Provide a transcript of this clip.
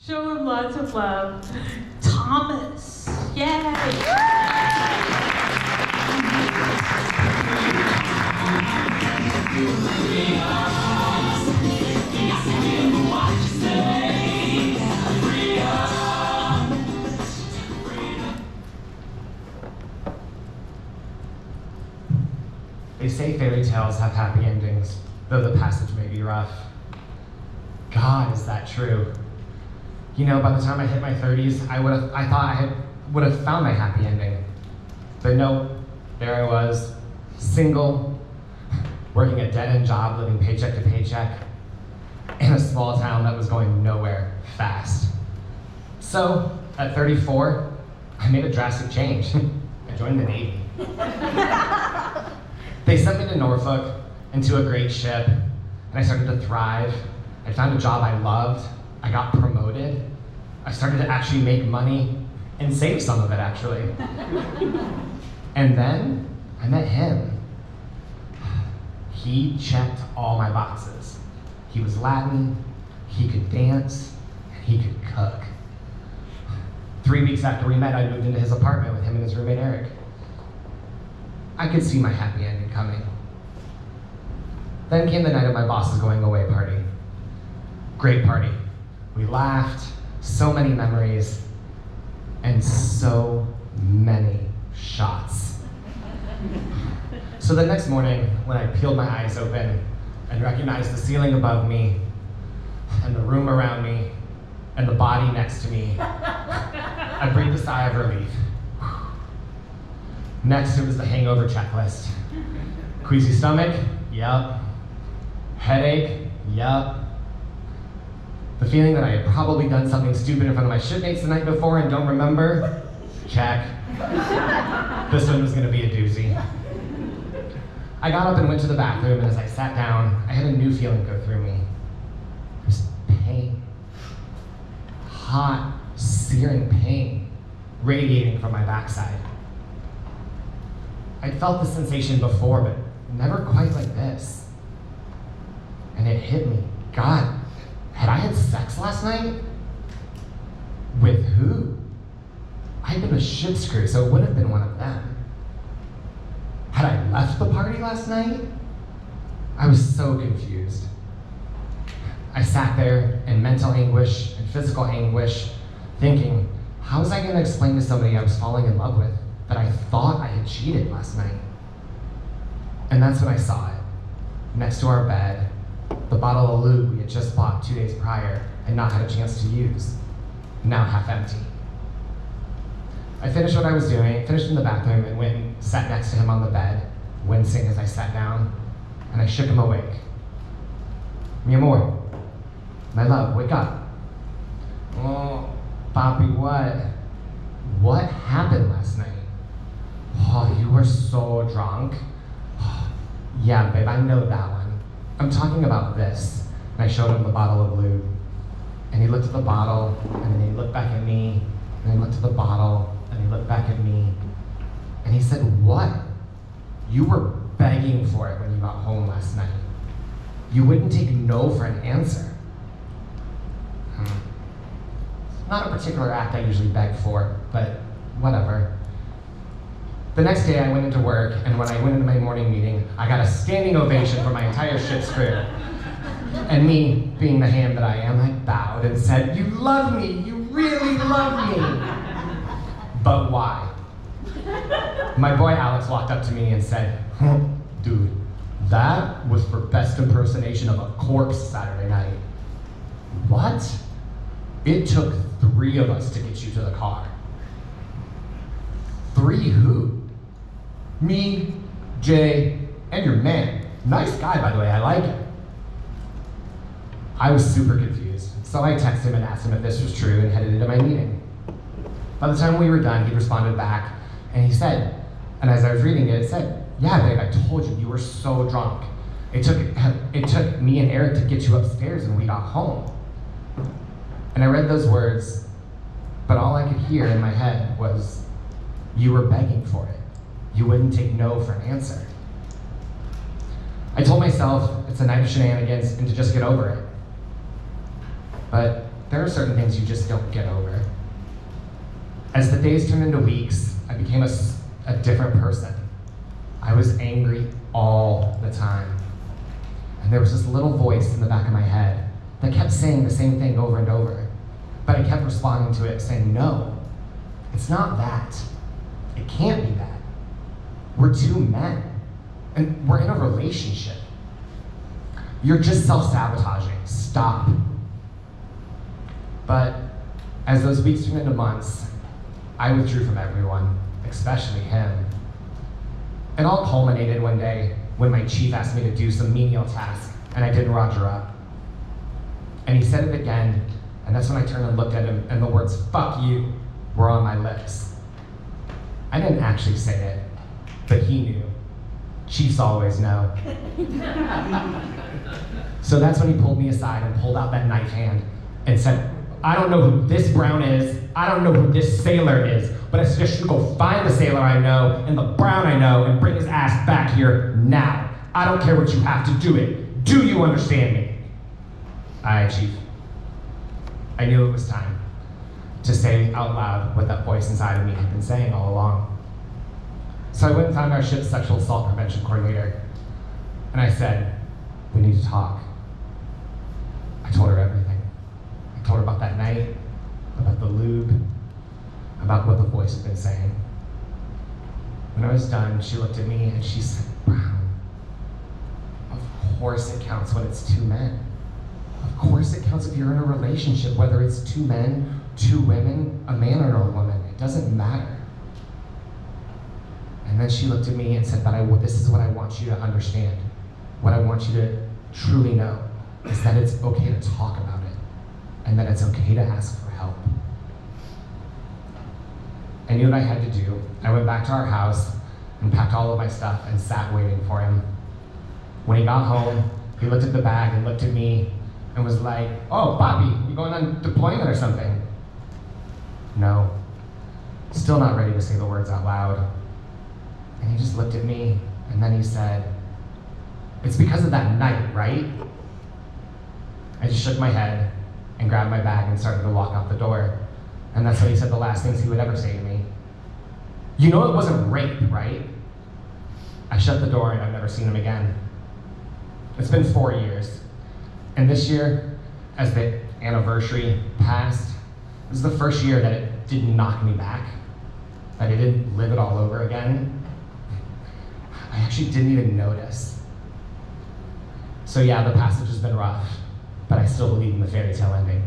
Show him lots of love. Thomas. Yay! They say fairy tales have happy endings, though the passage may be rough. God, is that true? You know, by the time I hit my 30s, I thought I would have found my happy ending. But no, there I was, single, working a dead-end job, living paycheck to paycheck, in a small town that was going nowhere fast. So, at 34, I made a drastic change. I joined the Navy. They sent me to Norfolk, into a great ship, and I started to thrive. I found a job I loved. I got promoted. I started to actually make money and save some of it, actually. And then I met him. He checked all my boxes. He was Latin, he could dance, and he could cook. 3 weeks after we met, I moved into his apartment with him and his roommate, Eric. I could see my happy ending coming. Then came the night of my boss's going away party. Great party. We laughed, so many memories, and so many shots. So the next morning, when I peeled my eyes open and recognized the ceiling above me, and the room around me, and the body next to me, I breathed a sigh of relief. Next, it was the hangover checklist. Queasy stomach? Yup. Headache? Yup. The feeling that I had probably done something stupid in front of my shipmates the night before and don't remember? Check. This one was gonna be a doozy. I got up and went to the bathroom, and as I sat down, I had a new feeling go through me. It was pain. Hot, searing pain radiating from my backside. I'd felt the sensation before, but never quite like this. And it hit me. God, had I had sex last night? With who? I'd been a shit's crew, so it wouldn't have been one of them. Had I left the party last night? I was so confused. I sat there in mental anguish and physical anguish, thinking, how was I going to explain to somebody I was falling in love with that I thought I had cheated last night? And that's when I saw it. Next to our bed, the bottle of lube we had just bought 2 days prior and not had a chance to use, now half empty. I finished what I was doing, finished in the bathroom, and went and sat next to him on the bed, wincing as I sat down, and I shook him awake. Mi amor, my love, wake up. Oh, papi, what? What happened last night? Oh, you were so drunk. Yeah, babe, I know that one. I'm talking about this. And I showed him the bottle of lube. And he looked at the bottle, and then he looked back at me, and he looked at the bottle, and he looked back at me. And he said, what? You were begging for it when you got home last night. You wouldn't take no for an answer. Not a particular act I usually beg for, but whatever. The next day I went into work, and when I went into my morning meeting, I got a standing ovation from my entire ship's crew. And me, being the ham that I am, I bowed and said, you love me, you really love me. But why? My boy Alex walked up to me and said, dude, that was for best impersonation of a corpse Saturday night. What? It took 3 of us to get you to the car. 3 who? Me, Jay, and your man. Nice guy, by the way, I like him. I was super confused, so I texted him and asked him if this was true and headed into my meeting. By the time we were done, he responded back, and he said, and as I was reading it, it said, yeah, babe, I told you were so drunk. It took me and Eric to get you upstairs when we got home. And I read those words, but all I could hear in my head was, you were begging for it. You wouldn't take no for an answer. I told myself it's a night of shenanigans and to just get over it. But there are certain things you just don't get over. As the days turned into weeks, I became a different person. I was angry all the time. And there was this little voice in the back of my head that kept saying the same thing over and over. But I kept responding to it saying, no, it's not that. It can't be that. We're two men, and we're in a relationship. You're just self-sabotaging. Stop. But as those weeks turned into months, I withdrew from everyone, especially him. It all culminated one day when my chief asked me to do some menial task, and I didn't roger up. And he said it again, and that's when I turned and looked at him, and the words, "fuck you," were on my lips. I didn't actually say it, but he knew. Chiefs always know. So that's when he pulled me aside and pulled out that knife hand and said, "I don't know who this Brown is, I don't know who this sailor is, but I suggest you go find the sailor I know and the Brown I know and bring his ass back here now. I don't care what you have to do it. Do you understand me?" Aye, Chief. I knew it was time to say out loud what that voice inside of me had been saying all along. So I went and found our ship's sexual assault prevention coordinator, and I said, "We need to talk." I told her everything. I told her about that night, about the lube, about what the voice had been saying. When I was done, she looked at me and she said, "Brown, of course it counts when it's two men. Of course it counts if you're in a relationship, whether it's two men, two women, a man or a woman. It doesn't matter." And then she looked at me and said, "But this is what I want you to understand. What I want you to truly know is that it's okay to talk about it and that it's okay to ask for help." I knew what I had to do. I went back to our house and packed all of my stuff and sat waiting for him. When he got home, he looked at the bag and looked at me and was like, "Oh, Bobby, you going on deployment or something?" No. Still not ready to say the words out loud. And he just looked at me and then he said, "It's because of that night, right?" I just shook my head and grabbed my bag and started to walk out the door. And that's when he said the last things he would ever say to me. "You know it wasn't rape, right?" I shut the door and I've never seen him again. It's been 4 years. And this year, as the anniversary passed, it was the first year that it didn't knock me back, that I didn't live it all over again. I actually didn't even notice. So yeah, the passage has been rough, but I still believe in the fairy tale ending.